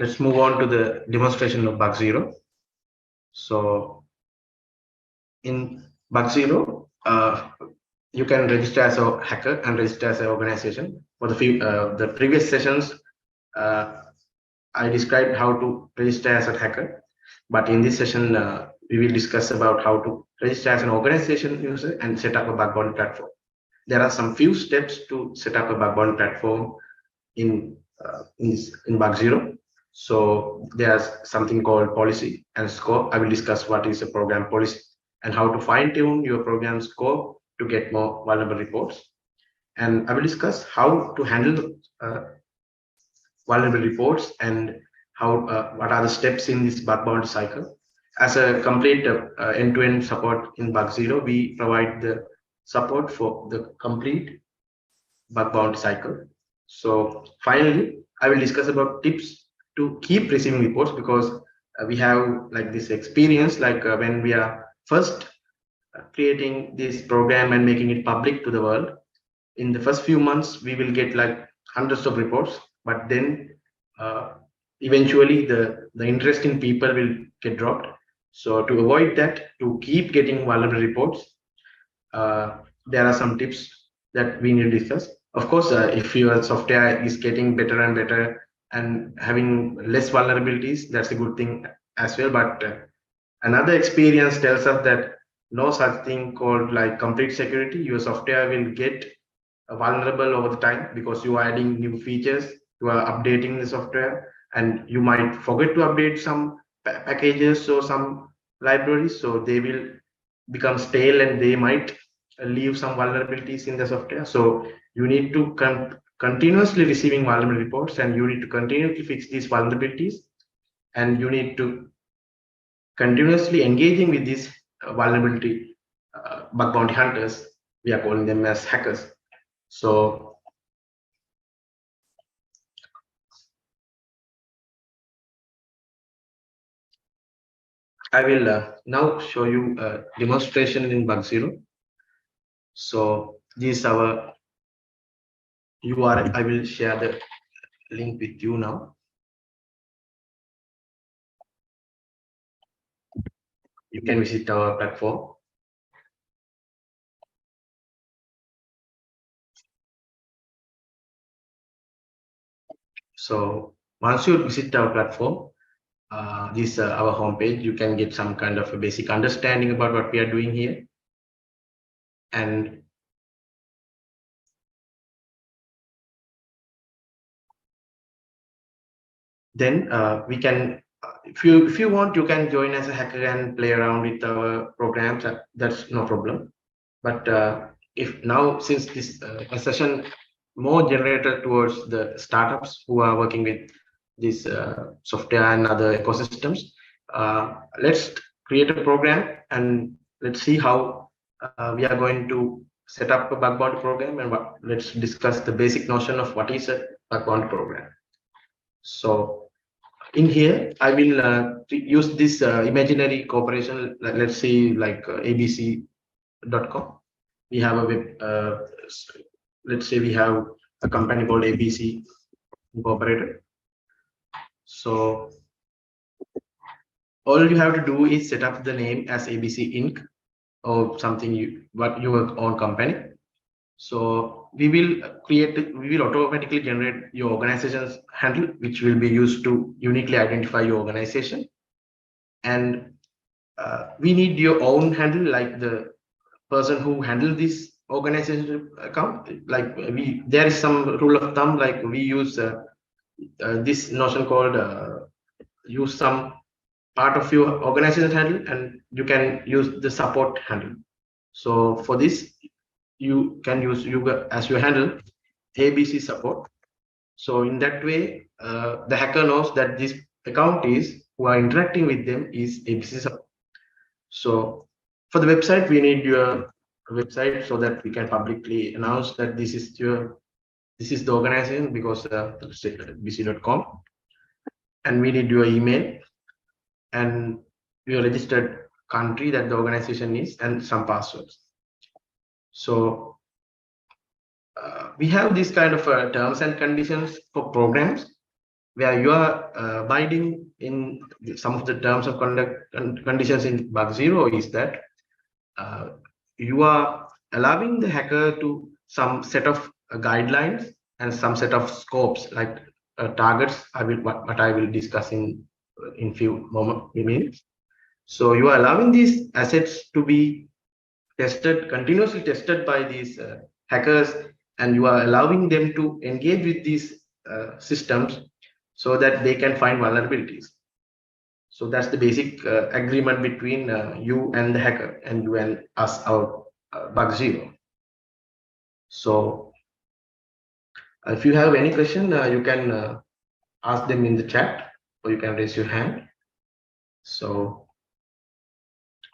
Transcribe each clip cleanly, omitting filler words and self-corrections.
let's move on to the demonstration of bug zero. So in bug zero, you can register as a hacker and register as an organization. For the previous sessions, I described how to register as a hacker, but in this session, we will discuss about how to register as an organization user and set up a bug bounty platform. There are some few steps to set up a bug bounty platform in bug zero. So there's something called policy and scope. I will discuss what is a program policy and how to fine tune your program scope to get more vulnerable reports. And I will discuss how to handle vulnerable reports and how what are the steps in this bug bounty cycle. As a complete end-to-end support in bug zero, we provide the support for the complete bug bounty cycle. So finally, I will discuss about tips to keep receiving reports, because we have like this experience, like when we are first creating this program and making it public to the world. In the first few months, we will get like hundreds of reports, but then eventually the interest in people will get dropped. So to avoid that, to keep getting vulnerable reports, there are some tips that we need to discuss. Of course, if your software is getting better and better and having less vulnerabilities, that's a good thing as well. But another experience tells us that no such thing called like complete security. Your software will get vulnerable over the time because you are adding new features, you are updating the software, and you might forget to update some packages or some libraries, so they will become stale and they might leave some vulnerabilities in the software. So you need to continuously receiving vulnerable reports, and you need to continuously fix these vulnerabilities, and you need to continuously engaging with these vulnerability bug bounty hunters. We are calling them as hackers. So I will now show you a demonstration in bug zero. So this is our URL. I will share the link with you now. You can visit our platform. So once you visit our platform, this is our homepage. You can get some kind of a basic understanding about what we are doing here. And then we can, if you want, you can join as a hacker and play around with our programs. That's no problem. But if now, since this session more generated towards the startups who are working with this software and other ecosystems, let's create a program and let's see how we are going to set up a bug bounty program, and let's discuss the basic notion of what is a bug bounty program. So in here, I will use this imaginary corporation. Let's say like abc.com. We have a web, let's say we have a company called ABC Incorporated. So all you have to do is set up the name as ABC Inc. or something your own company. So we will automatically generate your organization's handle, which will be used to uniquely identify your organization. And we need your own handle, like the person who handles this organization account. Like there is some rule of thumb, like we use this notion called use some part of your organization handle, and you can use the support handle. So for this, you can use as your handle ABC support. So in that way, the hacker knows that this account is who are interacting with them is ABC support. So for the website, we need your website so that we can publicly announce that this is the organization, because bc.com, and we need your email and your registered country that the organization is, and some passwords. So we have this kind of terms and conditions for programs where you are abiding in some of the terms of conduct conditions in bug zero is that uh, you are allowing the hacker to some set of guidelines and some set of scopes like targets. What I will discuss in few minutes. So you are allowing these assets to be tested, continuously tested by these hackers, and you are allowing them to engage with these systems so that they can find vulnerabilities. So that's the basic agreement between you and the hacker, and you and us, our bug zero. So if you have any question, you can ask them in the chat, or you can raise your hand. So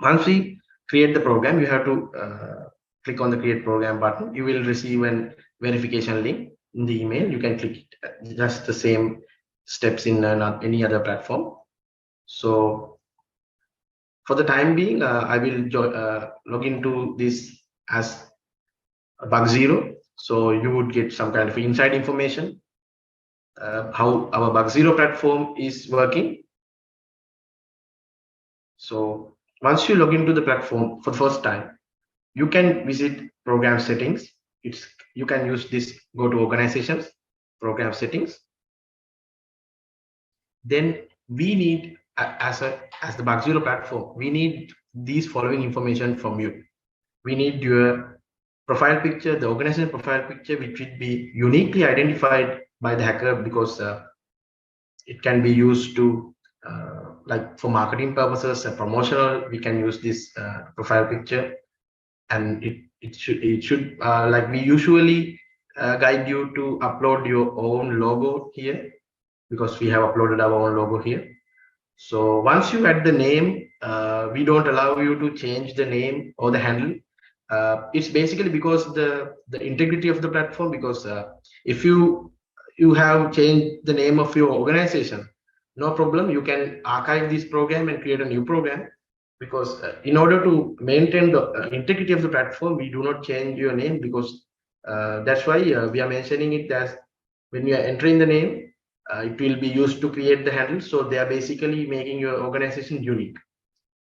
once we create the program, you have to click on the create program button. You will receive an verification link in the email. You can click it, just the same steps in any other platform. So for the time being, I will log into this as a bug zero. So you would get some kind of inside information, how our bug zero platform is working. So once you log into the platform for the first time, you can visit program settings. You can use this, go to organizations, program settings. Then we need as the bug zero platform, we need these following information from you. We need your profile picture, the organization profile picture, which will be uniquely identified by the hacker, because it can be used to like for marketing purposes and promotional. We can use this profile picture, and it should like we usually guide you to upload your own logo here, because we have uploaded our own logo here. So once you add the name, we don't allow you to change the name or the handle. It's basically because the integrity of the platform, because if you have changed the name of your organization, no problem, you can archive this program and create a new program, because in order to maintain the integrity of the platform, we do not change your name, because that's why we are mentioning it as when you are entering the name, it will be used to create the handle. So they are basically making your organization unique.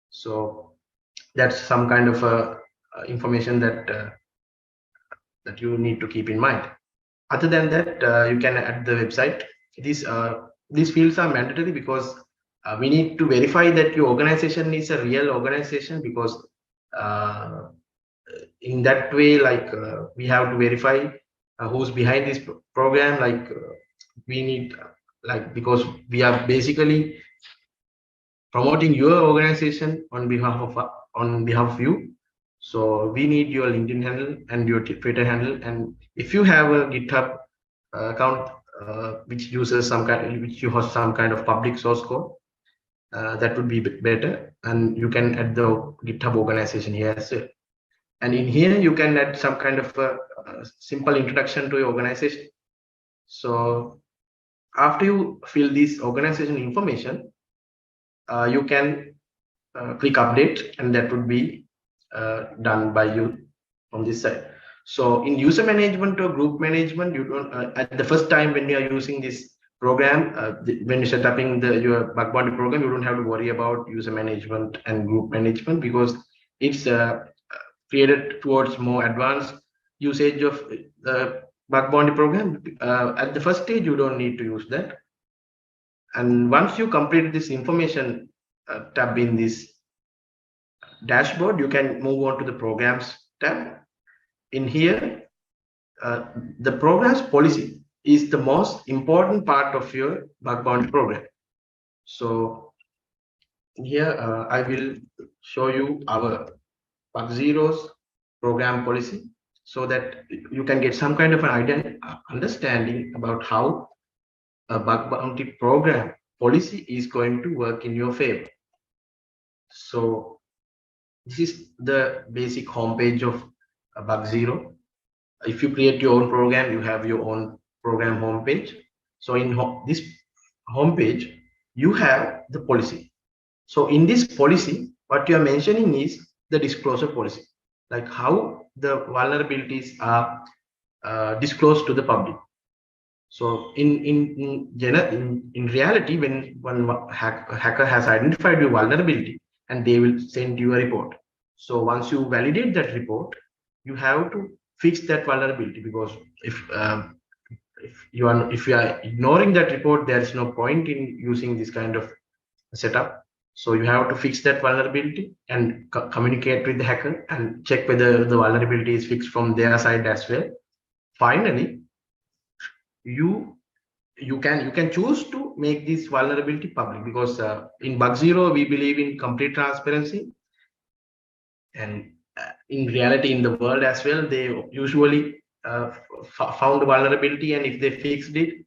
So that's some kind of information that you need to keep in mind. Other than that, you can add the website. These fields are mandatory, because we need to verify that your organization is a real organization, because in that way, like we have to verify who's behind this program. Like we need, like, because we are basically promoting your organization on behalf of you. So we need your LinkedIn handle and your Twitter handle, and if you have a GitHub account which uses which you host some kind of public source code, that would be better, and you can add the GitHub organization here as well. And in here you can add some kind of a simple introduction to your organization. So after you fill this organization information, you can click update, and that would be done by you from this side. So in user management or group management, you don't at the first time when you are using this program, when you set up in your bug bounty program, you don't have to worry about user management and group management, because it's created towards more advanced usage of the bug bounty program. At the first stage, you don't need to use that. And once you complete this information tab in this dashboard, you can move on to the programs tab. In here, the programs policy is the most important part of your bug bounty program. So here I will show you our bug zeros program policy, so that you can get some kind of an understanding about how a bug bounty program policy is going to work in your favor. So this is the basic homepage of bug zero. If you create your own program, you have your own program homepage. So in this homepage, you have the policy. So in this policy, what you are mentioning is the disclosure policy, like how the vulnerabilities are disclosed to the public. So in reality, when one hacker has identified your vulnerability, and they will send you a report. So once you validate that report, you have to fix that vulnerability, because if you are ignoring that report, there is no point in using this kind of setup. So you have to fix that vulnerability and communicate with the hacker and check whether the vulnerability is fixed from their side as well. Finally, you you can choose to make this vulnerability public, because in bug zero we believe in complete transparency, and in reality in the world as well, they usually found a vulnerability, and if they fixed it,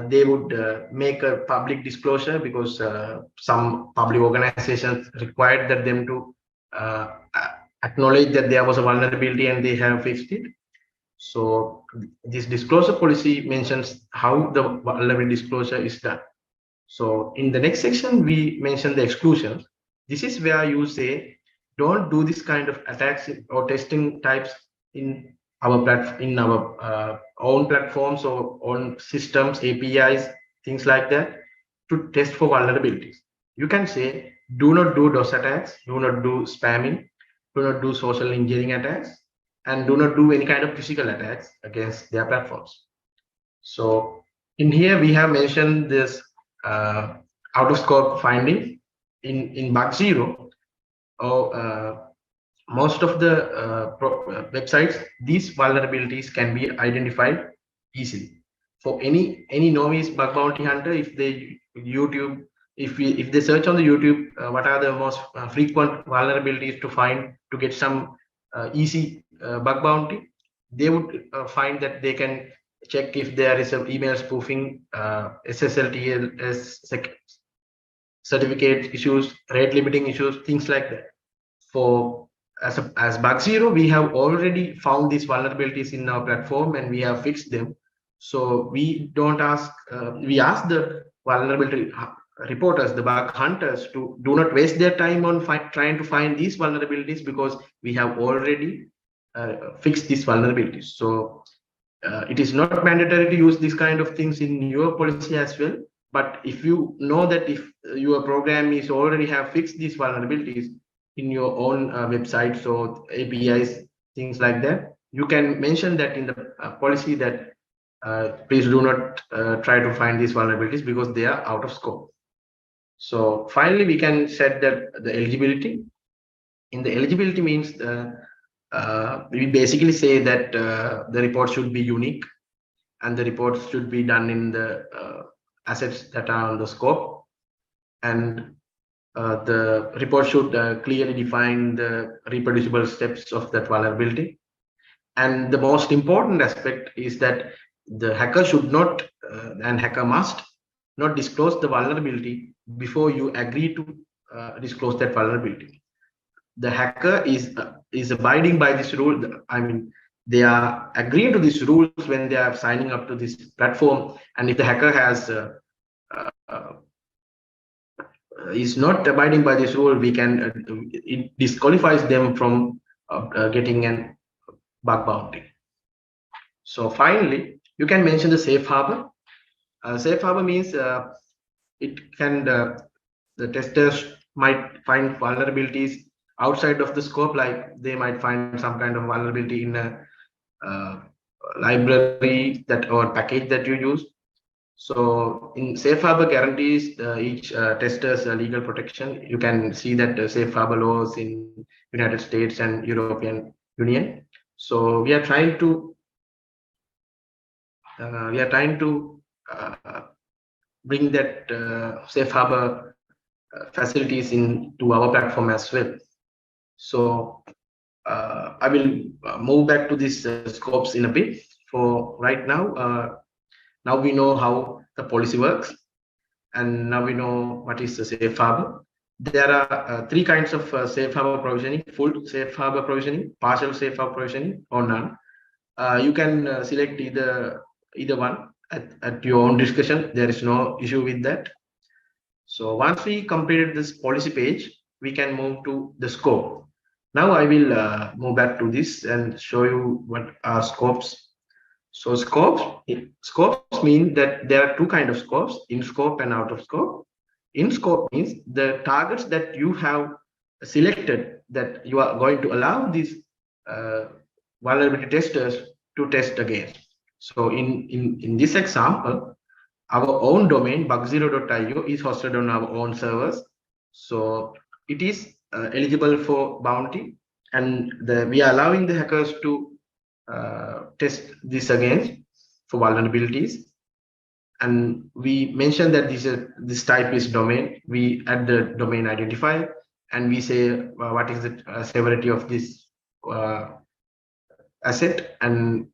they would make a public disclosure, because some public organizations required that them to uh, acknowledge that there was a vulnerability and they have fixed it. So this disclosure policy mentions how the vulnerability disclosure is done. So in the next section, we mention the exclusions. This is where you say, don't do this kind of attacks or testing types in our own platforms or on systems, APIs, things like that, to test for vulnerabilities. You can say, do not do DOS attacks, do not do spamming, do not do social engineering attacks, and do not do any kind of physical attacks against their platforms. So in here we have mentioned this uh, out of scope finding in bug zero, or most of the websites, these vulnerabilities can be identified easily. For any novice bug bounty hunter, if they YouTube, if they search on the YouTube, what are the most frequent vulnerabilities to find to get some easy bug bounty, they would find that they can check if there is an email spoofing, SSL/TLS certificate issues, rate limiting issues, things like that. For as bug zero, we have already found these vulnerabilities in our platform and we have fixed them. So we don't ask, we ask the vulnerability reporters, the bug hunters, to do not waste their time on trying to find these vulnerabilities, because we have already fixed these vulnerabilities. So it is not mandatory to use this kind of things in your policy as well. But if you know that if your program is already have fixed these vulnerabilities in your own websites or APIs, things like that, you can mention that in the policy that please do not try to find these vulnerabilities because they are out of scope. So finally, we can set that the eligibility. In the eligibility means we basically say that the report should be unique, and the reports should be done in the assets that are on the scope, and the report should clearly define the reproducible steps of that vulnerability. And the most important aspect is that the hacker should not and hacker must not disclose the vulnerability before you agree to disclose that vulnerability. The hacker is abiding by this rule. I mean, they are agreeing to these rules when they are signing up to this platform. And if the hacker has uh, is not abiding by this rule, we can it disqualifies them from getting an bug bounty. So finally, you can mention the safe harbor. Safe harbor means it can the testers might find vulnerabilities outside of the scope, like they might find some kind of vulnerability in a uh, library that or package that you use. So in safe harbor guarantees each tester's legal protection. You can see that safe harbor laws in United States and European Union. So we are trying to uh, bring that safe harbor facilities into our platform as well. So I will move back to these scopes in a bit. For right now, now we know how the policy works, and now we know what is the safe harbor. There are three kinds of safe harbor provisioning: full safe harbor provisioning, partial safe harbor provisioning, or none. You can select either one at your own discretion. There is no issue with that. So once we completed this policy page, we can move to the scope. Now I will move back to this and show you what are scopes. So scopes mean that there are two kind of scopes: in scope and out of scope. In scope means the targets that you have selected that you are going to allow these uh, vulnerability testers to test against. So in this example, our own domain bugzero.io is hosted on our own servers. So it is eligible for bounty, and we are allowing the hackers to test this against for vulnerabilities. And we mentioned that this type is domain. We add the domain identifier, and we say what is the severity of this uh, asset, and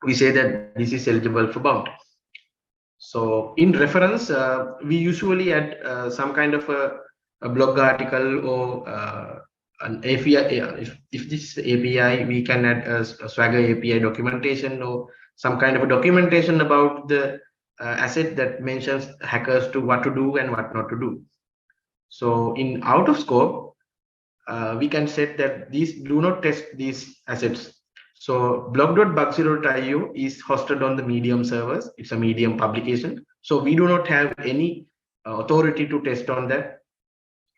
we say that this is eligible for bounty. So in reference, we usually add some kind of a blog article or an API. If this is API, we can add a Swagger API documentation or some kind of a documentation about the asset that mentions hackers to what to do and what not to do. So in out of scope, we can set that these do not test these assets. So blog.bugzero.io is hosted on the Medium servers. It's a Medium publication. So we do not have any authority to test on that.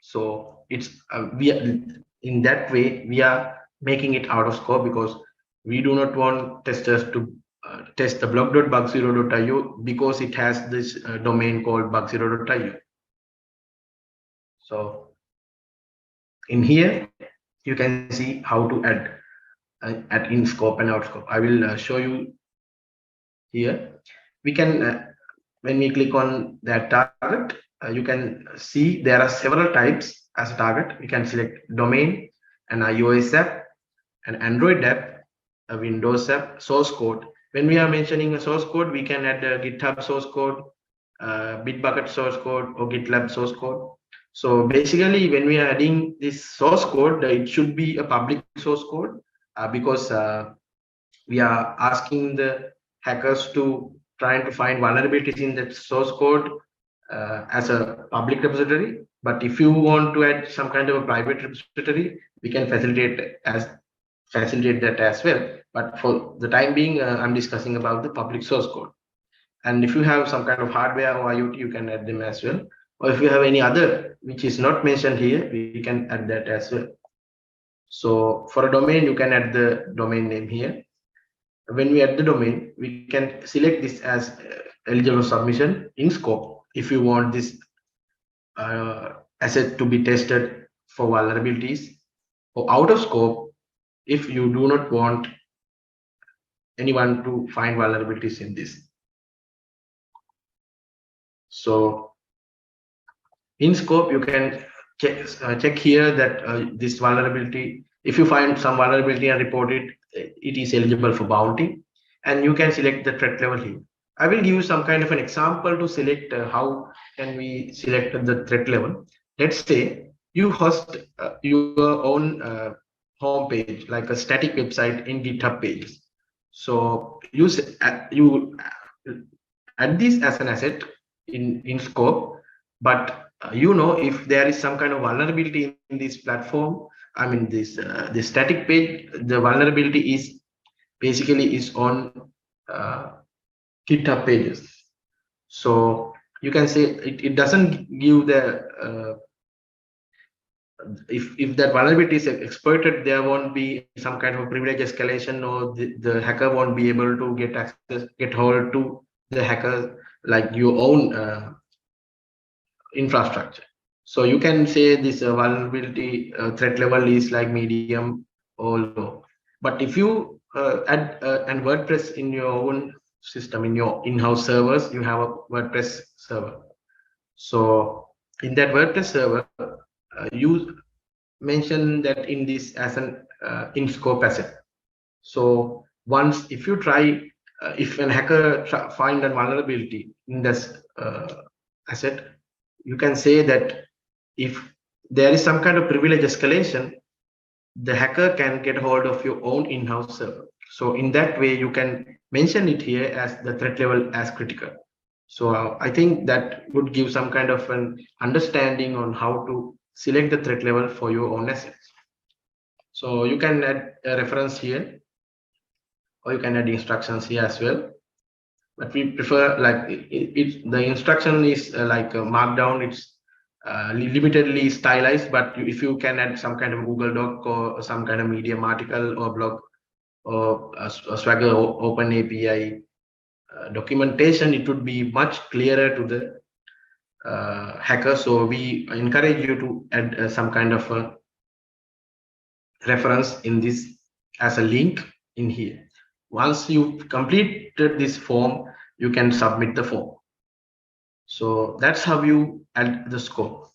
So it's we in that way we are making it out of scope because we do not want testers to test the blog.bugzero.io because it has this domain called bugzero.io. So in here you can see how to add in scope and out scope. I will show you here. We can when we click on that target, you can see there are several types as a target. We can select domain, an iOS app, an Android app, a Windows app, source code. When we are mentioning a source code, we can add a GitHub source code, Bitbucket source code, or GitLab source code. So basically, when we are adding this source code, it should be a public source code because we are asking the hackers to trying to find vulnerabilities in that source code as a public repository. But if you want to add some kind of a private repository, we can facilitate that as well. But for the time being, I'm discussing about the public source code. And if you have some kind of hardware or IoT, you can add them as well. Or if you have any other which is not mentioned here, we can add that as well. So for a domain, you can add the domain name here. When we add the domain, we can select this as eligible submission in scope if you want this asset to be tested for vulnerabilities, or out of scope if you do not want anyone to find vulnerabilities in this. So in scope, you can check here that this vulnerability, if you find some vulnerability and report it, it is eligible for bounty, and you can select the threat level here. I will give you some kind of an example to select how can we select the threat level. Let's say you host your own home page, like a static website in GitHub pages. So you add this as an asset in scope, but if there is some kind of vulnerability in this platform, I mean this static page, the vulnerability is basically is on GitHub pages. So you can say it doesn't give the if that vulnerability is exploited, there won't be some kind of privilege escalation, or the hacker won't be able to get hold to the hacker like your own infrastructure. So you can say this vulnerability threat level is like medium or low. But if you add an WordPress in your own system, in your in-house servers, you have a WordPress server. So in that WordPress server, you mention that in this as an in scope asset. So once if you try, if an hacker find a vulnerability in this asset, you can say that if there is some kind of privilege escalation, the hacker can get hold of your own in-house server. So in that way, you can mention it here as the threat level as critical. So I think that would give some kind of an understanding on how to select the threat level for your own assets. So you can add a reference here or you can add instructions here as well. But we prefer like the instruction is like a markdown. It's limitedly stylized, but if you can add some kind of Google Doc or some kind of Medium article or blog or a Swagger Open API documentation, it would be much clearer to the hacker. So we encourage you to add some kind of a reference in this as a link in here. Once you completed this form, you can submit the form. So that's how you add the score.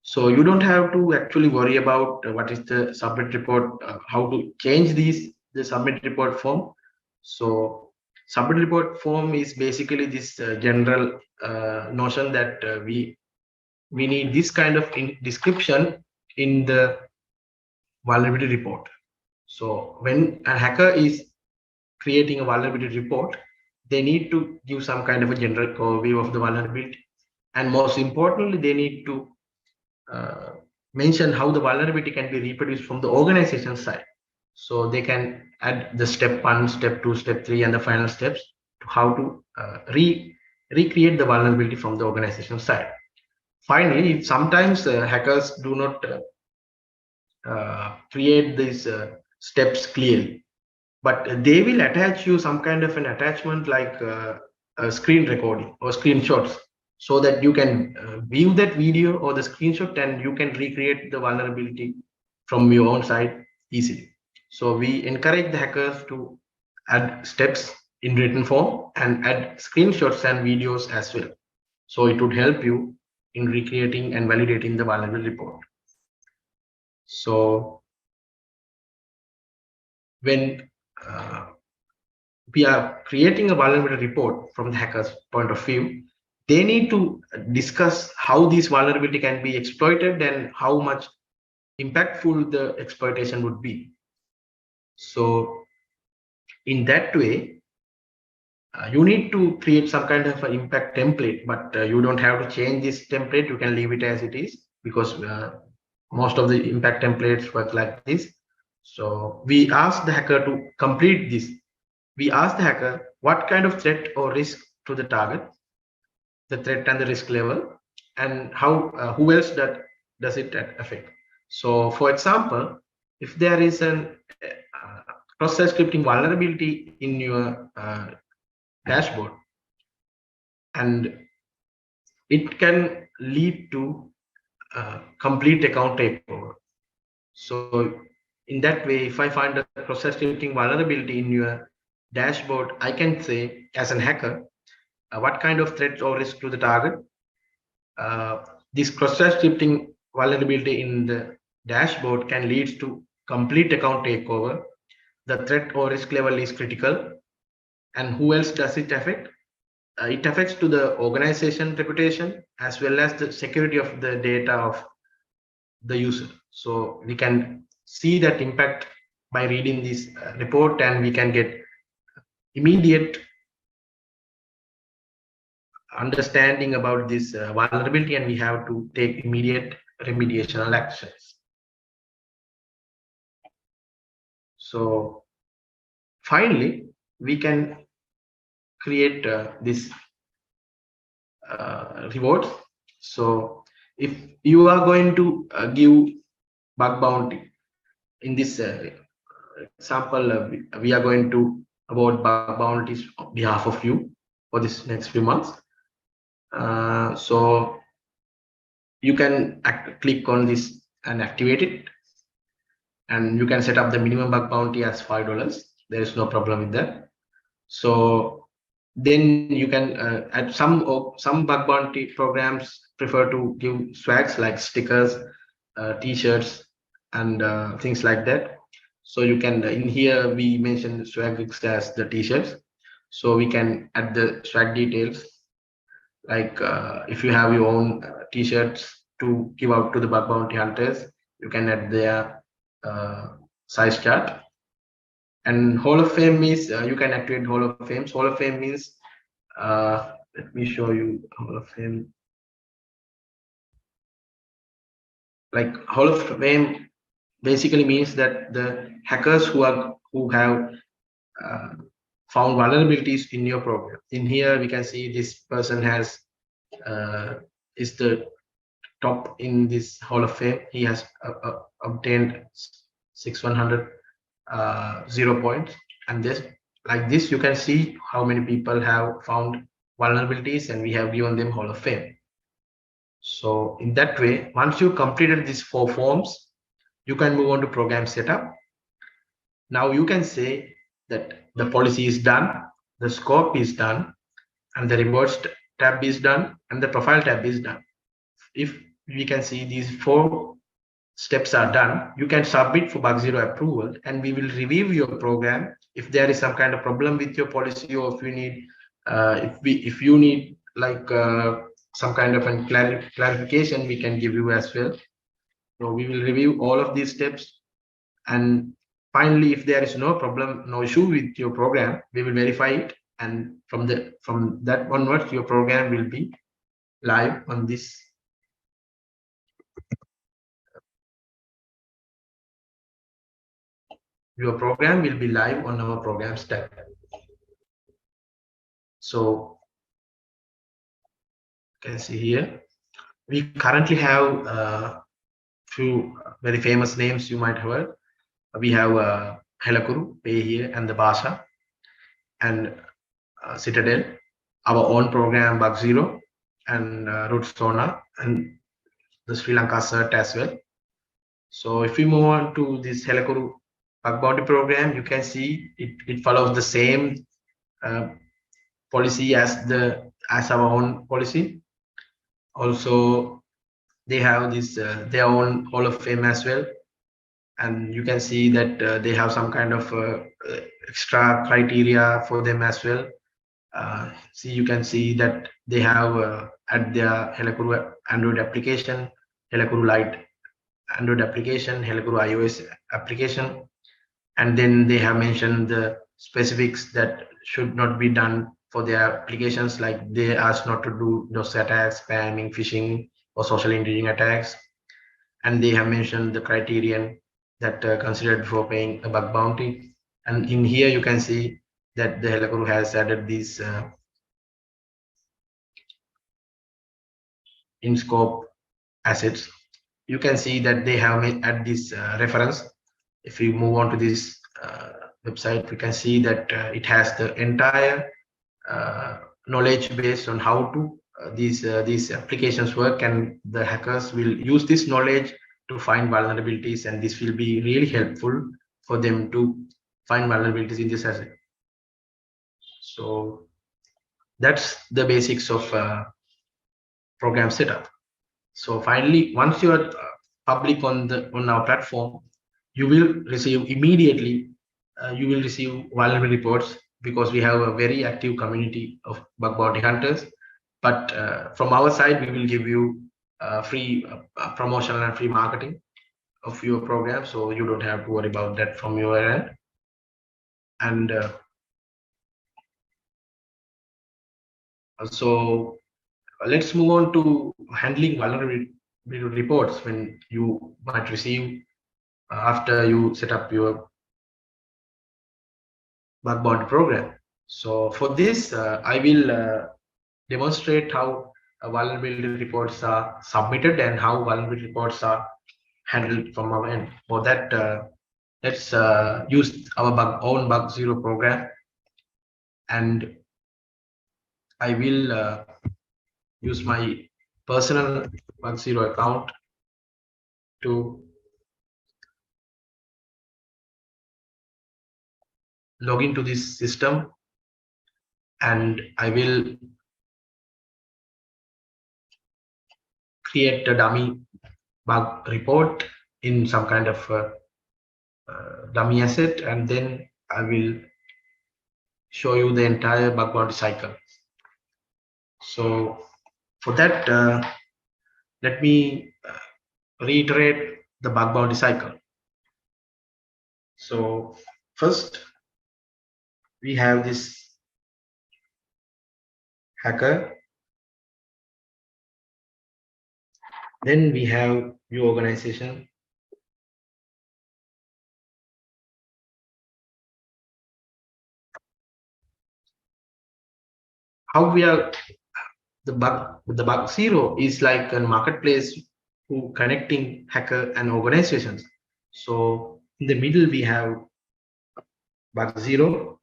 So you don't have to actually worry about what is the submit report, how to change the submit report form. So submit report form is basically this general notion that we need this kind of description in the vulnerability report. So when a hacker is creating a vulnerability report, they need to give some kind of a general overview of the vulnerability, and most importantly, they need to uh, mention how the vulnerability can be reproduced from the organization side. So they can add the step 1, step 2, step 3, and the final steps to how to recreate the vulnerability from the organization side. Finally, sometimes hackers do not create these steps clearly, but they will attach you some kind of an attachment like a screen recording or screenshots, so that you can view that video or the screenshot and you can recreate the vulnerability from your own side easily. So we encourage the hackers to add steps in written form and add screenshots and videos as well. So it would help you in recreating and validating the vulnerability report. So when we are creating a vulnerability report from the hacker's point of view, they need to discuss how this vulnerability can be exploited and how much impactful the exploitation would be. So in that way, you need to create some kind of an impact template, but you don't have to change this template. You can leave it as it is, because most of the impact templates work like this. So we ask the hacker to complete this. We ask the hacker what kind of threat or risk to the target, the threat and the risk level, and how who else that does it affect. So for example, if there is an cross-site scripting vulnerability in your dashboard, and it can lead to complete account takeover. So in that way, if I find a cross-site scripting vulnerability in your dashboard, I can say as an hacker, what kind of threat or risk to the target. This cross-site scripting vulnerability in the dashboard can lead to complete account takeover. The threat or risk level is critical. And who else does it affect? It affects to the organization reputation as well as the security of the data of the user. So we can see that impact by reading this report, and we can get immediate understanding about this vulnerability, and we have to take immediate remediational actions. So finally, we can create this rewards. So if you are going to give bug bounty, in this example, we are going to award bug bounties on behalf of you for this next few months. So you can click on this and activate it, and you can set up the minimum bug bounty as $5. There is no problem with that. So then you can add some bug bounty programs prefer to give swags like stickers, t-shirts, and things like that. So you can in here we mentioned swag as the t-shirts. So we can add the swag details, like if you have your own t-shirts to give out to the bug bounty hunters, you can add their size chart. And Hall of Fame is you can activate Hall of Fame. Hall of Fame means let me show you Hall of Fame. Like Hall of Fame basically means that the hackers who have found vulnerabilities in your program. In here, we can see this person has is the top in this Hall of Fame. He has obtained 6100 0 points, and this like this you can see how many people have found vulnerabilities, and we have given them Hall of Fame. So in that way, once you completed these 4 forms, you can move on to program setup. Now you can say that the policy is done, the scope is done, and the rewards tab is done, and the profile tab is done. If we can see these 4 steps are done, you can submit for bug zero approval, and we will review your program. If there is some kind of problem with your policy, or if you need if you need like some kind of a clarification, we can give you as well. So we will review all of these steps, and finally, if there is no problem, no issue with your program, we will verify it, and from that onwards, your program will be live on this. Your program will be live on our programs tab. So you can see here, we currently have few very famous names you might have heard. We have Helakuru, Pay here, and the Basha, and Citadel, our own program Bug Zero, and Root Sona, and the Sri Lanka cert as well. So if we move on to this Helakuru Bug Bounty program, you can see it follows the same policy as our own policy. Also, they have this their own Hall of Fame as well, and you can see that they have some kind of extra criteria for them as well. See, you can see that they have at their Helakuru Android application, Helakuru Lite Android application, Helakuru iOS application, and then they have mentioned the specifics that should not be done for their applications, like they ask not to do those attacks, spamming, phishing, or social engineering attacks, and they have mentioned the criterion that considered for paying a bug bounty. And in here you can see that the Helakuru has added these in scope assets. You can see that they have made at this reference. If we move on to this website, we can see that it has the entire knowledge base on how to these applications work, and the hackers will use this knowledge to find vulnerabilities, and this will be really helpful for them to find vulnerabilities in this asset. So that's the basics of program setup. So finally, once you are public on our platform, you will receive immediately. You will receive vulnerability reports, because we have a very active community of bug bounty hunters. But from our side, we will give you free promotional and free marketing of your program, so you don't have to worry about that from your end. And so let's move on to handling vulnerability reports when you might receive after you set up your bug bounty program. So for this, I will demonstrate how vulnerability reports are submitted and how vulnerability reports are handled from our end. For that, let's use our own bug zero program, and I will use my personal bug zero account to log into this system, and I will create a dummy bug report in some kind of dummy asset, and then I will show you the entire bug bounty cycle. So for that, let me reiterate the bug bounty cycle. So first, we have this hacker. Then we have your organization. how we are the bug zero is like a marketplace who connecting hacker and organizations. So in the middle we have bug zero.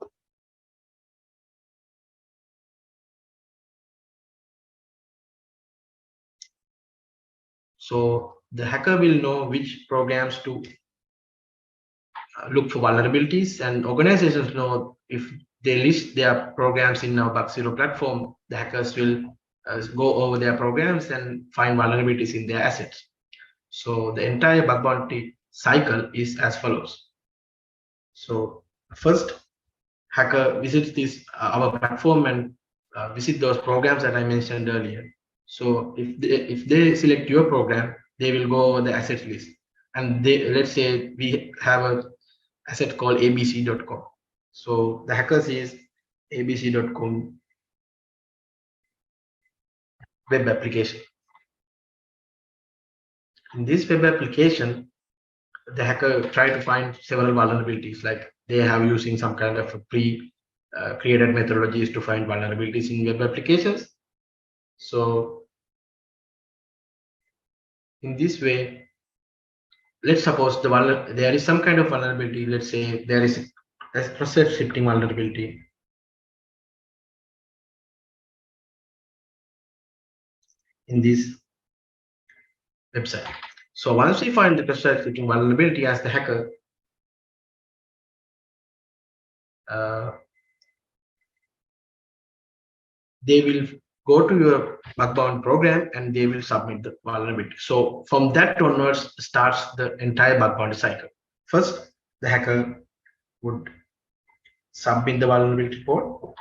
So the hacker will know which programs to look for vulnerabilities, and organizations know if they list their programs in our bug zero platform, the hackers will go over their programs and find vulnerabilities in their assets. So the entire bug bounty cycle is as follows. So first, hacker visits this our platform and visit those programs that I mentioned earlier. So if they select your program, they will go over the assets list, and they, let's say we have a asset called abc.com. So the hacker sees abc.com web application. In this web application, the hacker try to find several vulnerabilities, like they have using some kind of a pre created methodologies to find vulnerabilities in web applications. So in this way, let's suppose there is some kind of vulnerability. Let's say there is a process shifting vulnerability in this website. So once we find the process shifting vulnerability as the hacker, uh, they will go to your bug bound program and they will submit the vulnerability. So from that onwards starts the entire bug bounty cycle. First, the hacker would submit the vulnerability report.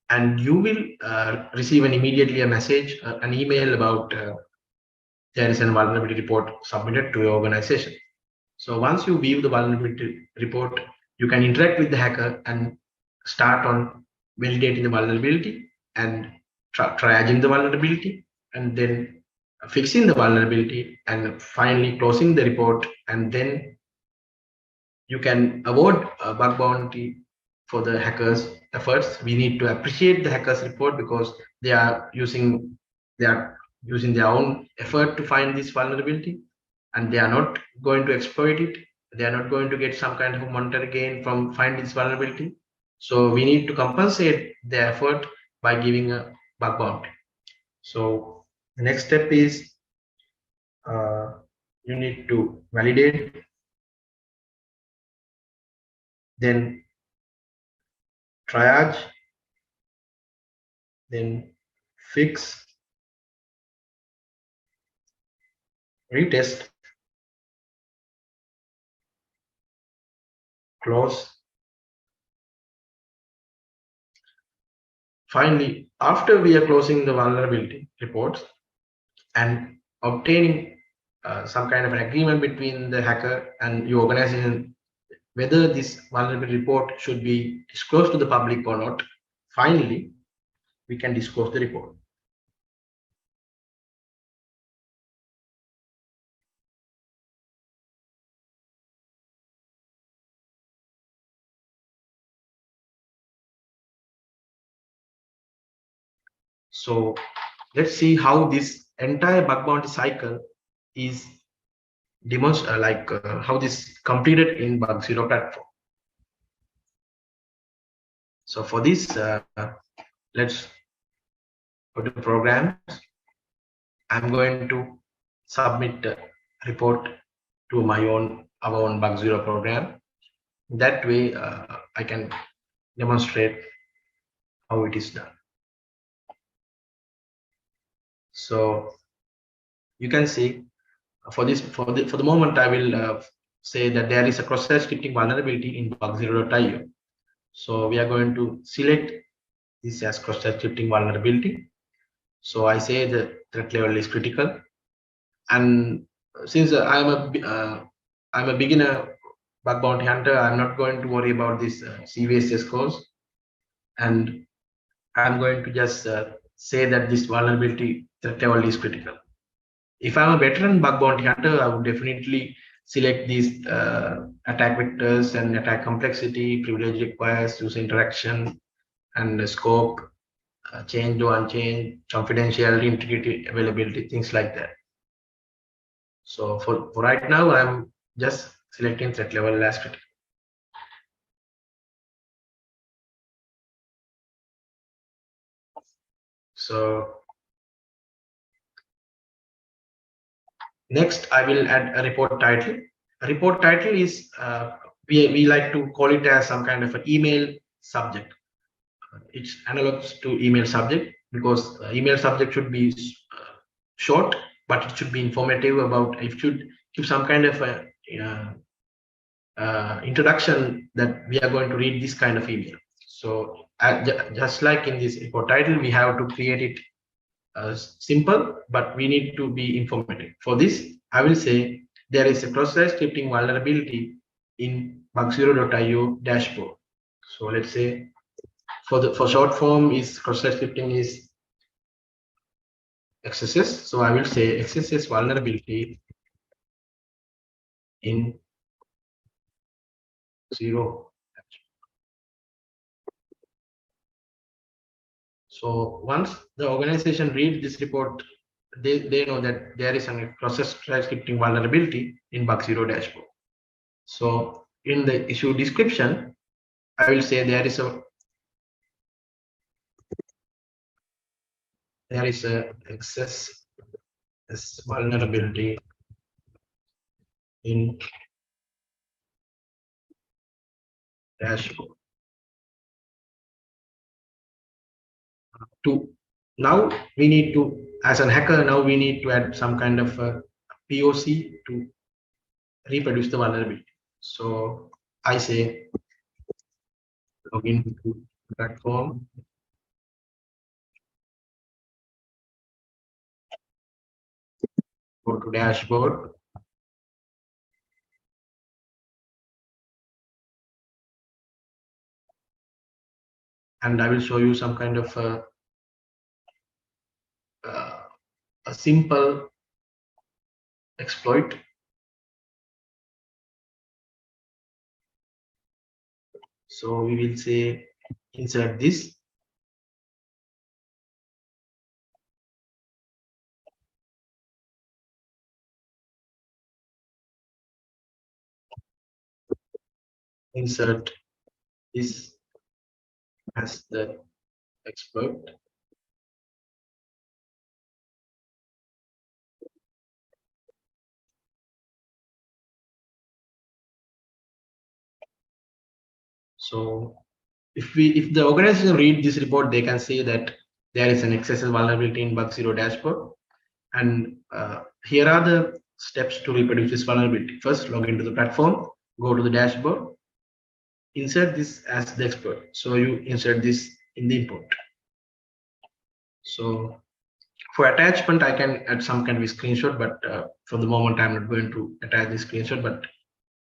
And you will receive immediately a message, an email about there is a vulnerability report submitted to your organization. So once you view the vulnerability report, you can interact with the hacker and start on validating the vulnerability and triaging the vulnerability, and then fixing the vulnerability, and finally closing the report. And then you can award a bug bounty for the hackers efforts. We need to appreciate the hackers report because they are using their own effort to find this vulnerability, and they are not going to exploit it. They are not going to get some kind of monetary gain from finding this vulnerability. So we need to compensate their effort by giving a bug bounty. So the next step is uh, you need to validate, then triage, then fix, retest, close. Finally, after we are closing the vulnerability reports and obtaining some kind of an agreement between the hacker and your organization, whether this vulnerability report should be disclosed to the public or not, finally, we can disclose the report. So let's see how this entire bug bounty cycle is how this completed in bug zero platform. So for this, let's go to programs. I'm going to submit a report to our own bug zero program. That way, I can demonstrate how it is done. So you can see for the moment, I will say that there is a cross-site scripting vulnerability in bug0.io. So we are going to select this as cross-site scripting vulnerability. So I say the threat level is critical, and since I'm a beginner bug bounty hunter, I'm not going to worry about this CVSS scores, and I'm going to just say that this vulnerability threat level is critical. If I'm a veteran bug bounty hunter, I would definitely select these attack vectors and attack complexity, privilege requires, user interaction, and the scope, change to unchanged, confidentiality, integrity, availability, things like that. So for right now, I'm just selecting threat level as critical. So next, I will add a report title. A report title is we like to call it as some kind of an email subject. It's analogous to email subject because email subject should be short, but it should be informative about. It should give some kind of a introduction that we are going to read this kind of email. So just like in this report title, we have to create it simple, but we need to be informative. For this, I will say there is a cross-site scripting vulnerability in bug0.io dashboard. So let's say for short form is cross-site scripting is XSS. So I will say XSS vulnerability in 0. So once the organization reads this report, they know that there is a cross-site scripting vulnerability in bug0 dashboard. So in the issue description, I will say there is a excess vulnerability in dashboard. Now we need to, as a hacker, now we need to add some kind of a POC to reproduce the vulnerability. So I say login to platform, go to dashboard, and I will show you some kind of a simple exploit. So we will say insert this. Insert this as the exploit. So if the organization read this report, they can see that there is an excessive vulnerability in bug0 dashboard. And here are the steps to reproduce this vulnerability. First, log into the platform, go to the dashboard, insert this as the exploit. So you insert this in the import. So for attachment, I can add some kind of a screenshot, but for the moment, I'm not going to attach this screenshot, but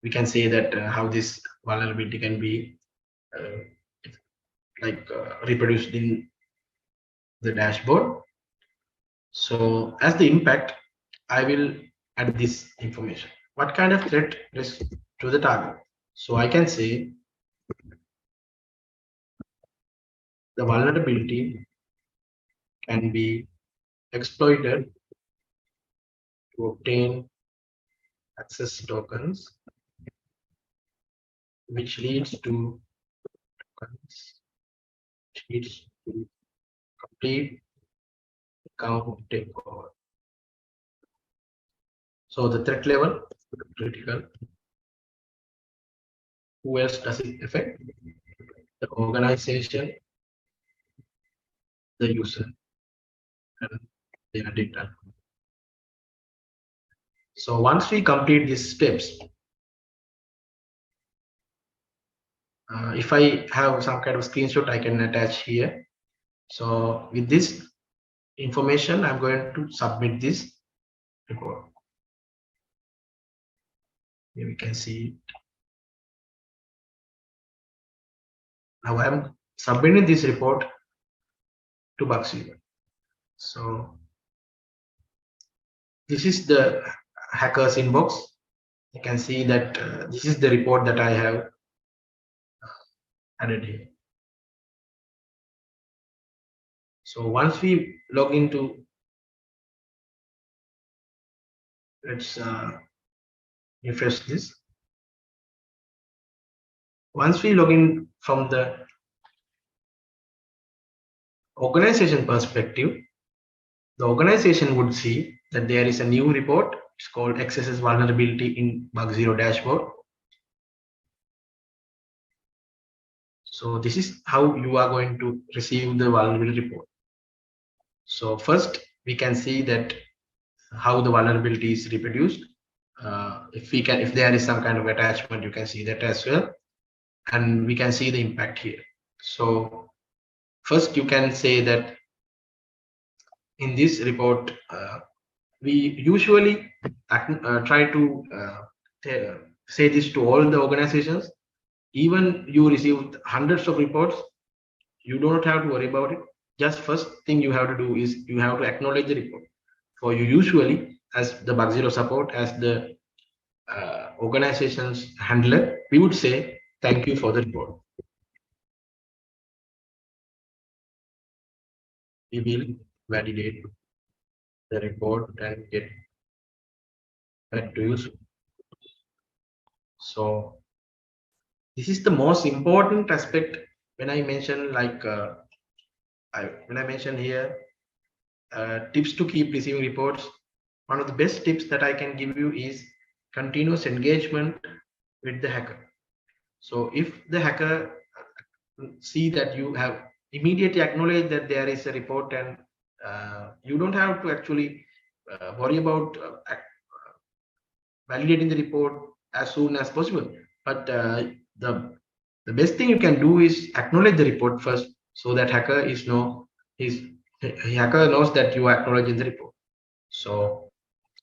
we can say that how this vulnerability can be reproduced in the dashboard. So as the impact, I will add this information. What kind of threat is to the target? So I can say the vulnerability can be exploited to obtain access tokens, which leads to complete account takeover. So the threat level critical. Who else does it affect? The organization, the user, and their data. So once we complete these steps, if I have some kind of screenshot, I can attach here. So with this information, I'm going to submit this report. Here we can see. Now I'm submitting this report to bug0. So this is the hacker's inbox. You can see that this is the report that I have added here. So once we log into, let's refresh this. Once we log in from the organization perspective, the organization would see that there is a new report. It's called XSS vulnerability in Bug0 dashboard. So this is how you are going to receive the vulnerability report. So first we can see that how the vulnerability is reproduced. If there is some kind of attachment, you can see that as well, and we can see the impact here. So first you can say that in this report, we usually try to say this to all the organizations. Even you receive hundreds of reports, you don't have to worry about it. Just first thing you have to do is you have to acknowledge the report. For you, usually as the Bug0 support, as the organization's handler, we would say thank you for the report. We will validate the report and get back to you. So this is the most important aspect when I mention, like when I mention here tips to keep receiving reports. One of the best tips that I can give you is continuous engagement with the hacker. So if the hacker see that you have immediately acknowledged that there is a report, and you don't have to actually worry about validating the report as soon as possible. But the best thing you can do is acknowledge the report first, so that hacker knows that you are acknowledging the report. So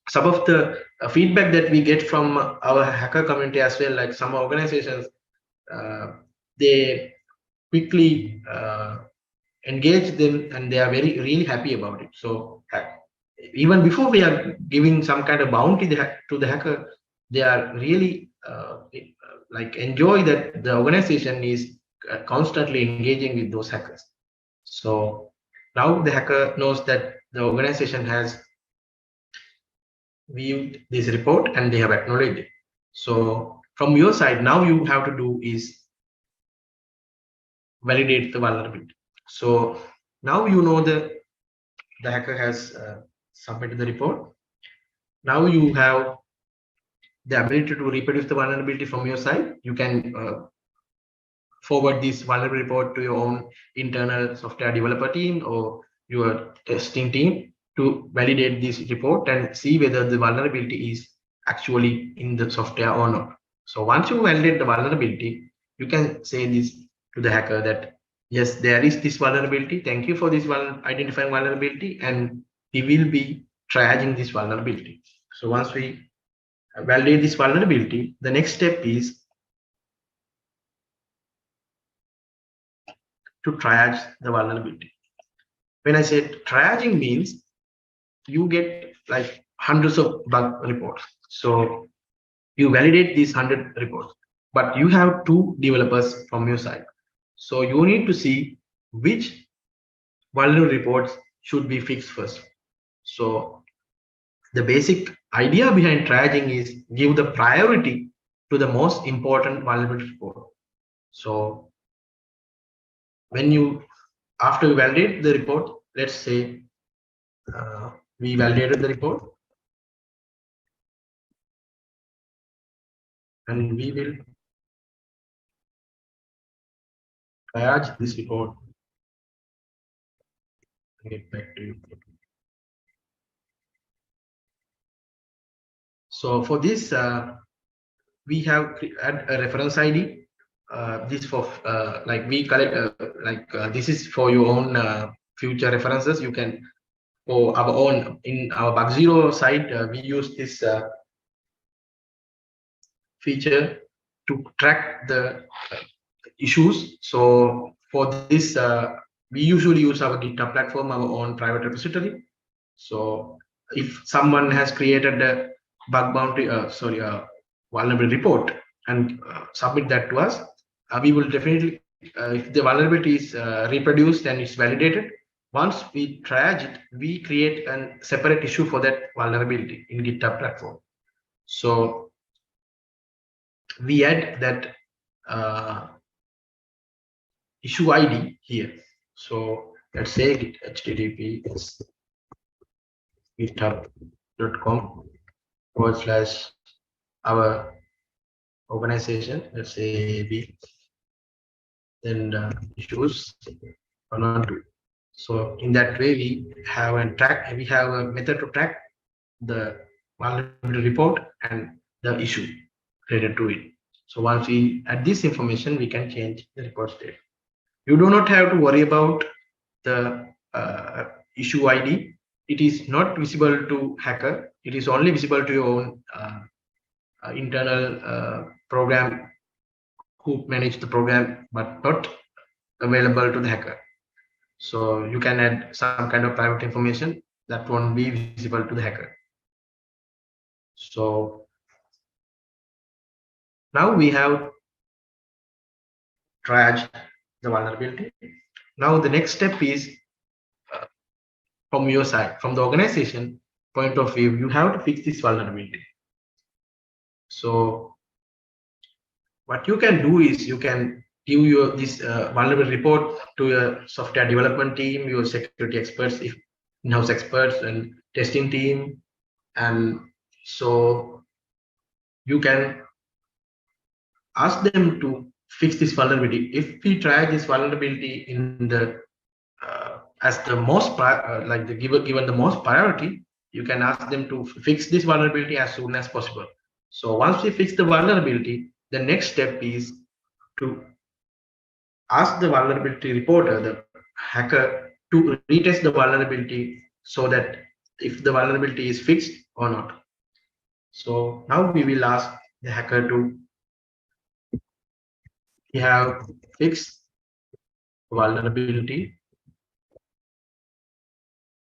some of the feedback that we get from our hacker community as well, like some organizations, they quickly engage them, and they are really happy about it. So even before we are giving some kind of bounty to the hacker, they are really like enjoy that the organization is constantly engaging with those hackers. So now the hacker knows that the organization has viewed this report and they have acknowledged it. So from your side, now you have to do is validate the vulnerability. So now you know the hacker has submitted the report. Now you have the ability to reproduce the vulnerability from your side. You can forward this vulnerability report to your own internal software developer team or your testing team to validate this report and see whether the vulnerability is actually in the software or not. So once you validate the vulnerability, you can say this to the hacker that yes, there is this vulnerability. Thank you for this identifying vulnerability, and we will be triaging this vulnerability. So once we validate this vulnerability, the next step is to triage the vulnerability. When I say triaging, means you get like hundreds of bug reports. So you validate these 100 reports, but you have 2 developers from your side. So you need to see which vulnerable reports should be fixed first. So the basic idea behind triaging is give the priority to the most important vulnerability report. So when you, after you validate the report, let's say we validated the report, and we will triage this report and get back to you. So for this, we have add a reference ID. This for like we collect this is for your own future references. You can, for our own, in our Bug0 site, we use this feature to track the issues. So for this, we usually use our GitHub platform, our own private repository. So if someone has created a bug bounty, vulnerability report and submit that to us, we will definitely, if the vulnerability is reproduced and it's validated, once we triage it, we create a separate issue for that vulnerability in GitHub platform. So we add that issue ID here. So let's say http github.com/, our organization, let's say B, then issues 112. So in that way, we have a method to track the vulnerability report and the issue related to it. So once we add this information, we can change the report state. You do not have to worry about the issue ID. It is not visible to hacker. It is only visible to your own internal program who manage the program, but not available to the hacker. So you can add some kind of private information that won't be visible to the hacker. So now we have triaged the vulnerability. Now the next step is from your side, from the organization point of view, you have to fix this vulnerability. So what you can do is you can give your this vulnerability report to your software development team, your security experts, if in-house experts and testing team, and so you can ask them to fix this vulnerability. If we try this vulnerability in the as the most given the most priority, you can ask them to fix this vulnerability as soon as possible. So once we fix the vulnerability, the next step is to ask the vulnerability reporter, the hacker, to retest the vulnerability so that if the vulnerability is fixed or not. So now we will ask the hacker to, we have fixed vulnerability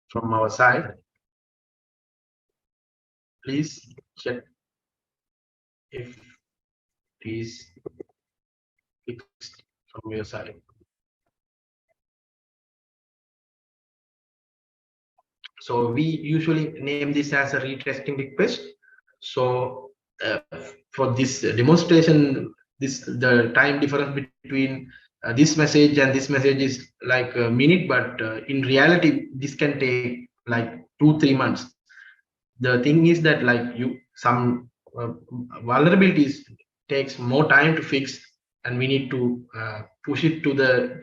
from our side. Please check if it is fixed from your side. So we usually name this as a retesting request. So for this demonstration, the time difference between this message and this message is like a minute, but in reality, this can take like 2-3 months. The thing is that like some vulnerabilities takes more time to fix, and we need to push it to the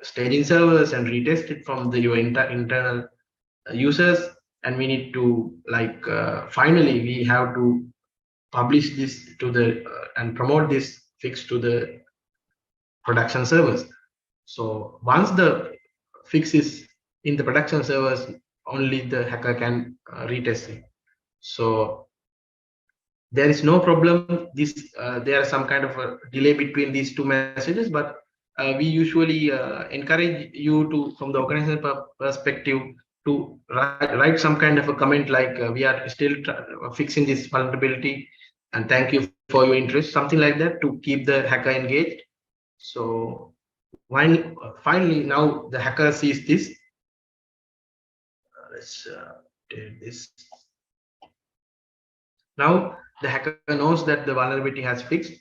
staging servers and retest it from your internal users, and we need to like finally we have to publish this to the and promote this fix to the production servers. So once the fix is in the production servers, only the hacker can retest it. So there is no problem. This there are some kind of a delay between these two messages, but we usually encourage you to, from the organization perspective, to write some kind of a comment like we are still fixing this vulnerability and thank you for your interest, something like that, to keep the hacker engaged. So when finally now the hacker sees this, let's take this. Now the hacker knows that the vulnerability has fixed.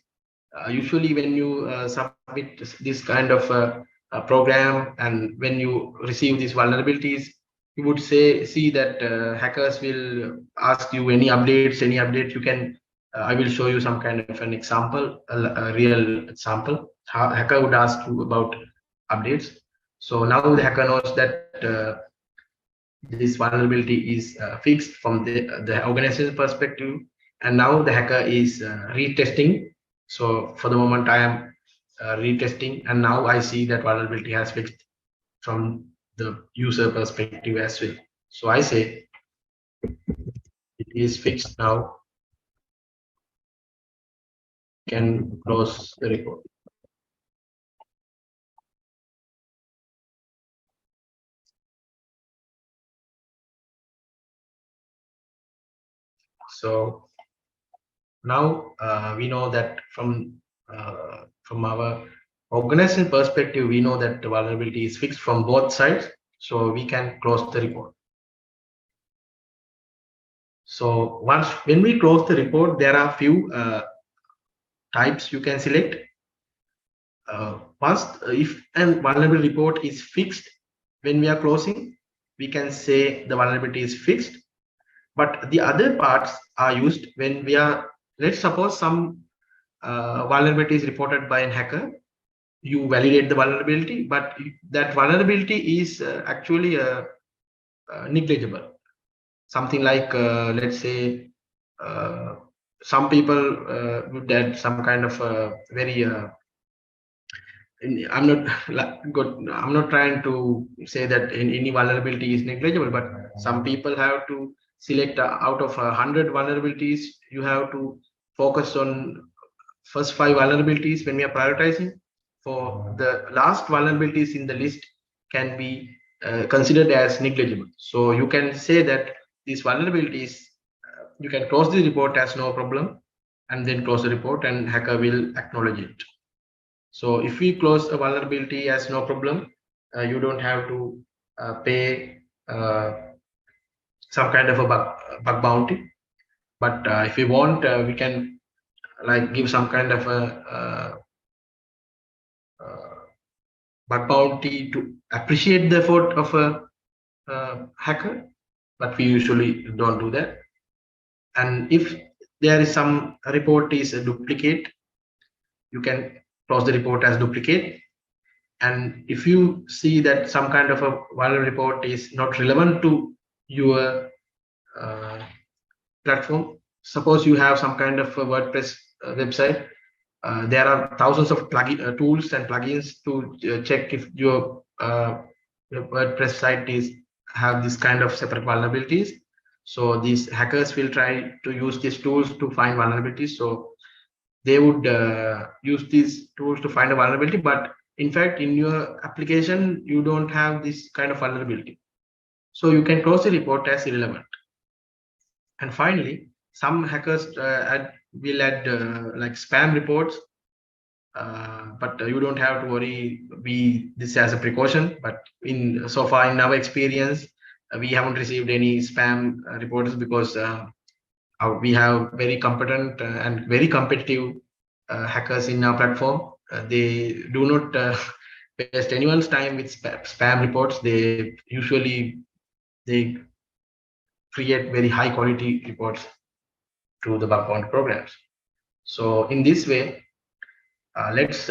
Usually when you submit this kind of program, and when you receive these vulnerabilities, you would see that hackers will ask you any updates you can. I will show you some kind of an example, a real example. Hacker would ask you about updates. So now the hacker knows that this vulnerability is fixed from the organization perspective, and now the hacker is retesting. So for the moment I am retesting, and now I see that vulnerability has fixed from the user perspective as well. So I say it is fixed now, can close the report. So now we know that from our organization perspective, we know that the vulnerability is fixed from both sides, so we can close the report. So once when we close the report, there are few types you can select. First, if a vulnerability report is fixed when we are closing, we can say the vulnerability is fixed. But the other parts are used when we are, let's suppose some vulnerability is reported by a hacker. You validate the vulnerability, but that vulnerability is actually negligible. Something like, let's say, some people would add some kind of very I'm not good. I'm not trying to say that any vulnerability is negligible, but some people have to select out of 100 vulnerabilities. You have to focus on first 5 vulnerabilities when we are prioritizing. For the last vulnerabilities in the list can be considered as negligible. So you can say that these vulnerabilities, you can close the report as no problem, and then close the report, and hacker will acknowledge it. So if we close a vulnerability as no problem, you don't have to pay some kind of a bug bounty. But if we want, we can like give some kind of a bug bounty to appreciate the effort of a hacker. But we usually don't do that. And if there is some report is a duplicate, you can close the report as duplicate. And if you see that some kind of a vulnerability report is not relevant to your platform, suppose you have some kind of a WordPress website, there are thousands of tools and plugins to check if your WordPress site is have this kind of separate vulnerabilities. So these hackers will try to use these tools to find vulnerabilities. So they would use these tools to find a vulnerability, but in fact in your application you don't have this kind of vulnerability, so you can close the report as irrelevant. And finally, some hackers will add like spam reports, but you don't have to worry, be this as a precaution. But in so far in our experience, we haven't received any spam reports, because we have very competent and very competitive hackers in our platform. They do not waste anyone's time with spam reports. They usually they create very high quality reports to the bug bounty programs. So in this way, let's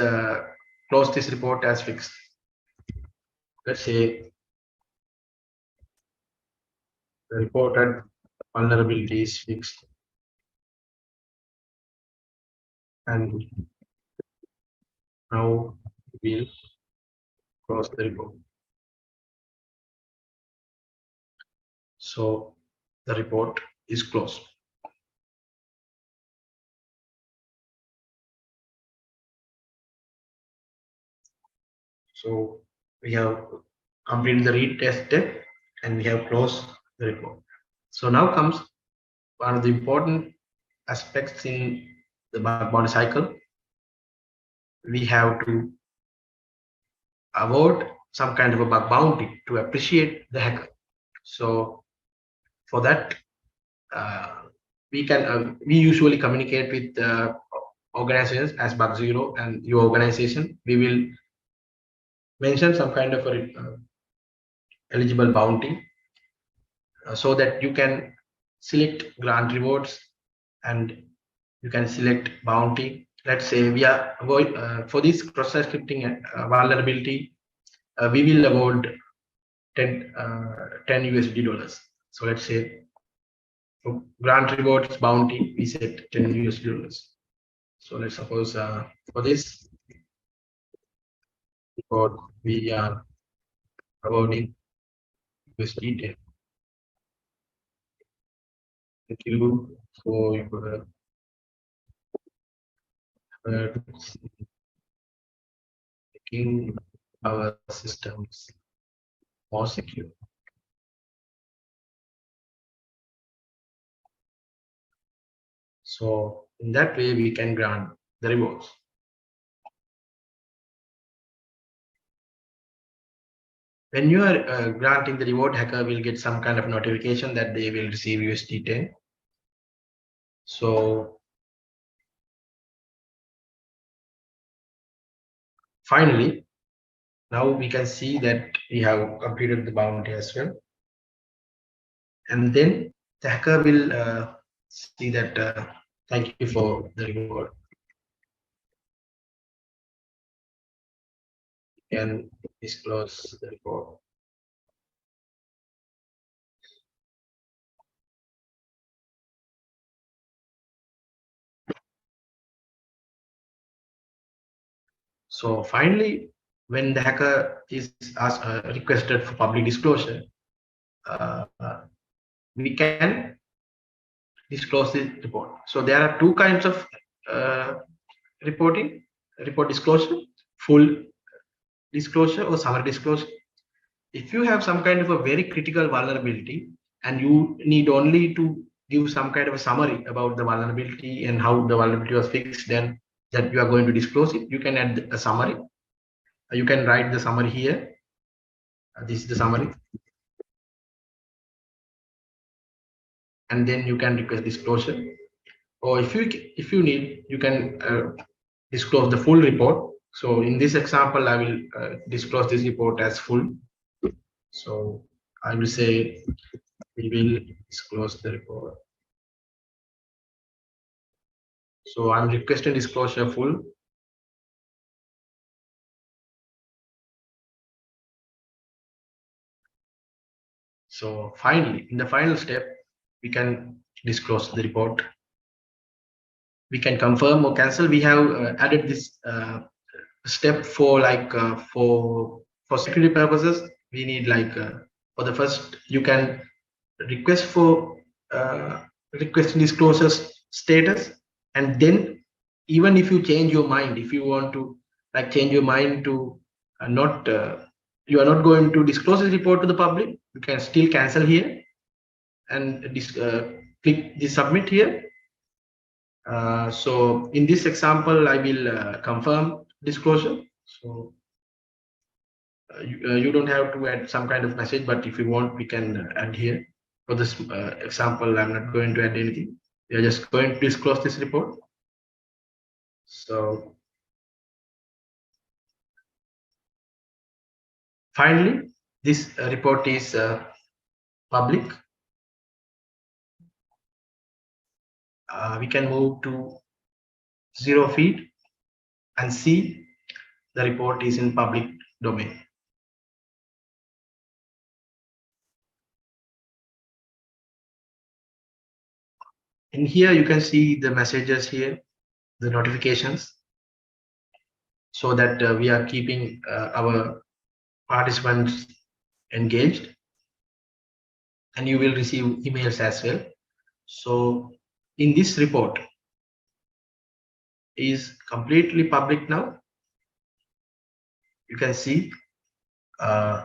close this report as fixed. Let's say the reported vulnerability is fixed, and now we'll close the report. So the report is closed. So we have completed the read test step, and we have closed the report. So now comes one of the important aspects in the bug bounty cycle. We have to avoid some kind of a bug bounty to appreciate the hacker. So for that, we usually communicate with organizations as bug zero and your organization. We will mention some kind of a eligible bounty, so that you can select grant rewards and you can select bounty. Let's say we are for this cross-site scripting vulnerability, we will avoid 10 USD dollars. So let's say for grant rewards bounty, we set 10 USD dollars. So let's suppose for this report, we are avoiding USD 10. Thank you for your making our systems more secure. So in that way, we can grant the rewards. When you are granting the reward, hacker will get some kind of notification that they will receive USD 10. So finally, now we can see that we have completed the bounty as well. And then the hacker will see that thank you for the reward. And disclose the report. So finally, when the hacker is asked, requested for public disclosure, uh, we can disclose the report. So there are two kinds of uh, reporting: report disclosure, full disclosure, or summary disclosure. If you have some kind of a very critical vulnerability and you need only to give some kind of a summary about the vulnerability and how the vulnerability was fixed, then that you are going to disclose it, you can add a summary. You can write the summary here. This is the summary. And then you can request disclosure. Or if you need, you can disclose the full report. So in this example, I will disclose this report as full. So I will say we will disclose the report. So I'm requesting disclosure full. So finally, in the final step, we can disclose the report. We can confirm or cancel. We have added this step for like for security purposes. We need like for the first, you can request for requesting disclosure status, and then even if you change your mind, if you want to like change your mind to not you are not going to disclose this report to the public, you can still cancel here and click the submit here. So in this example, I will confirm disclosure. So you don't have to add some kind of message, but if you want, we can add here. For this example, I'm not going to add anything. We are just going to disclose this report. So finally, this report is public. We can move to zero feed and see the report is in public domain. In here, you can see the messages here, the notifications, so that we are keeping our participants engaged, and you will receive emails as well. So in this report is completely public now. You can see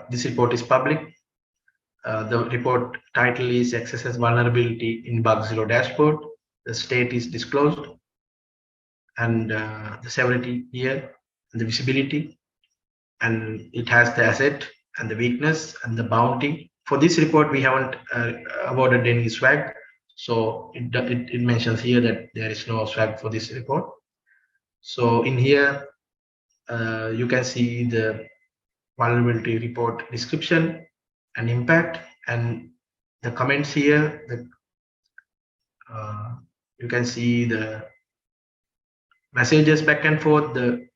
this report is public. The report title is XSS vulnerability in Bug0 dashboard. The state is disclosed, and the severity here, and the visibility, and it has the asset and the weakness and the bounty. For this report, we haven't awarded any swag, so it mentions here that there is no swag for this report. So in here, you can see the vulnerability report description and impact, and the comments here. You can see the messages back and forth, the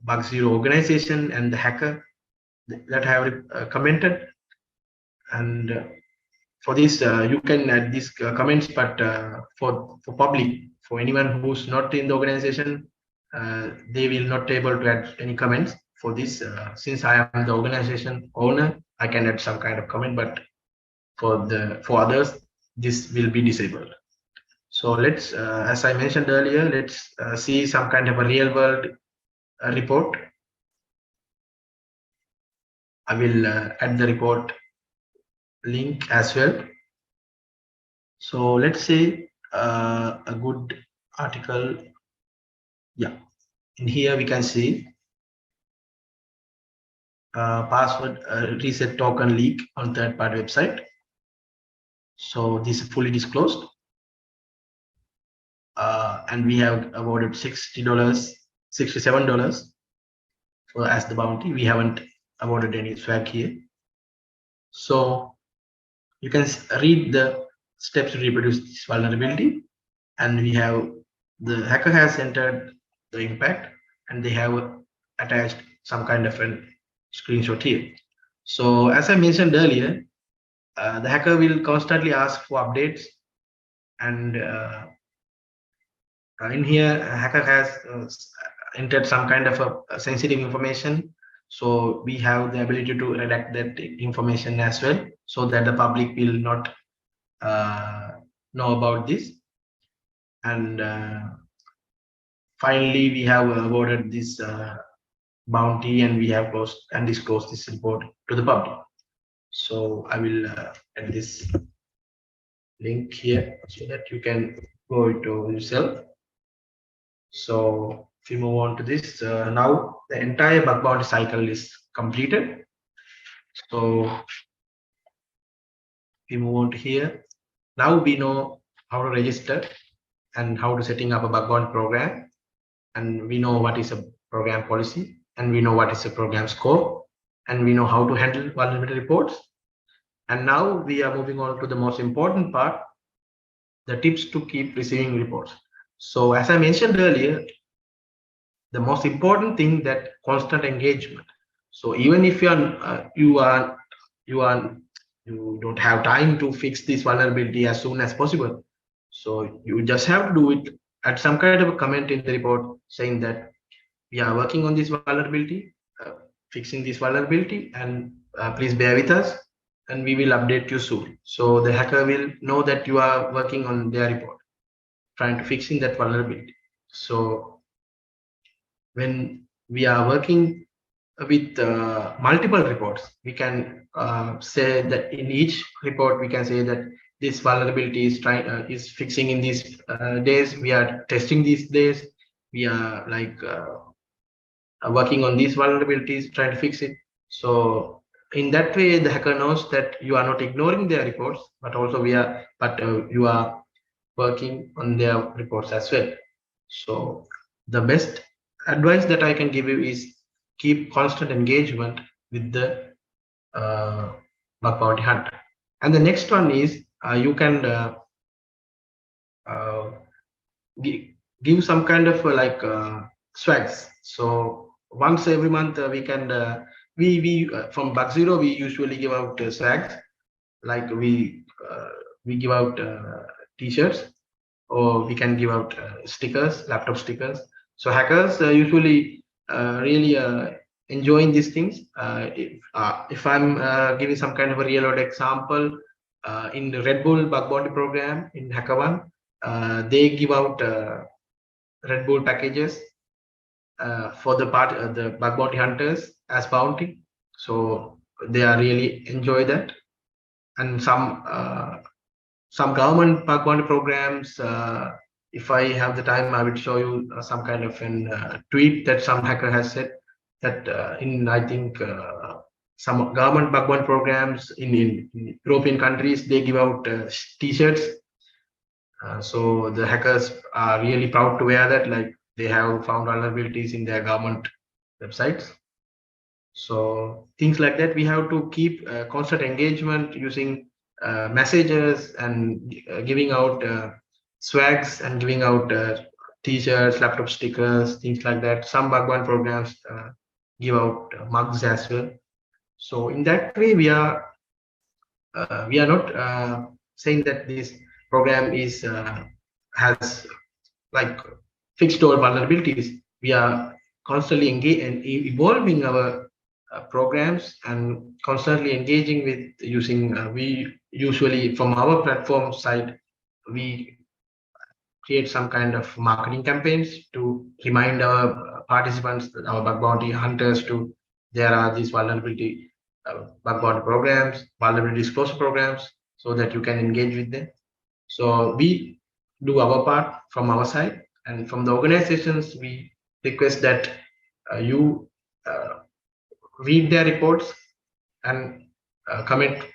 Bug0 organization and the hacker that have commented. And for this, you can add these comments, but for public, for anyone who's not in the organization, they will not able to add any comments. For this, since I am the organization owner, I can add some kind of comment, but for others, this will be disabled. So let's, as I mentioned earlier, let's see some kind of a real world report. I will add the report link as well. So let's say a good article. Yeah, in here we can see password reset token leak on third-party website. So this is fully disclosed, and we have awarded $60, $67 for as the bounty. We haven't awarded any swag here. So you can read the steps to reproduce this vulnerability, and we have the hacker has entered the impact, and they have attached some kind of a screenshot here. So as I mentioned earlier, the hacker will constantly ask for updates, and in here hacker has entered some kind of a sensitive information, so we have the ability to redact that information as well, so that the public will not know about this. And finally we have awarded this bounty, and we have closed and disclosed this report to the public. So I will add this link here so that you can go to yourself. So if we move on to this, now the entire bug bounty cycle is completed. So we move on to here. Now we know how to register and how to setting up a bug bounty program, and we know what is a program policy, and we know what is a program scope, and we know how to handle vulnerability reports. And now we are moving on to the most important part, the tips to keep receiving reports. So as I mentioned earlier, the most important thing that constant engagement. So even if you don't have time to fix this vulnerability as soon as possible, so you just have to do it, add some kind of a comment in the report saying that we are working on this vulnerability, fixing this vulnerability, and please bear with us, and we will update you soon. So the hacker will know that you are working on their report, trying to fixing that vulnerability. So when we are working with multiple reports, we can say that in each report we can say that this vulnerability is fixing in these days, we are testing these days, we are like working on these vulnerabilities, trying to fix it. So in that way the hacker knows that you are not ignoring their reports, but also you are working on their reports as well. So the best advice that I can give you is keep constant engagement with the bug bounty hunter. And the next one is you can give some kind of swags. So once every month we can we from Bug Zero we usually give out swags, like we give out t-shirts, or we can give out stickers, laptop stickers. So hackers usually really enjoying these things. If I'm giving some kind of a real world example, in the Red Bull bug bounty program in HackerOne, they give out Red Bull packages for the bug bounty hunters as bounty. So they are really enjoy that. And some government bug bounty programs, if I have the time, I will show you some kind of an tweet that some hacker has said that in I think some government bug bounty programs in European countries, they give out t-shirts. So the hackers are really proud to wear that, like they have found vulnerabilities in their government websites. So things like that, we have to keep constant engagement using messages and giving out swags and giving out t-shirts, laptop stickers, things like that. Some bug bounty programs give out mugs as well. So in that way, we are not saying that this program is has like fixed all vulnerabilities. We are constantly engaged and evolving our programs and constantly engaging with using we usually from our platform side, we create some kind of marketing campaigns to remind our participants, our bug bounty hunters, to there are these vulnerability bug bounty programs, vulnerability disclosure programs, so that you can engage with them. So we do our part from our side, And from the organizations, we request that you read their reports and commit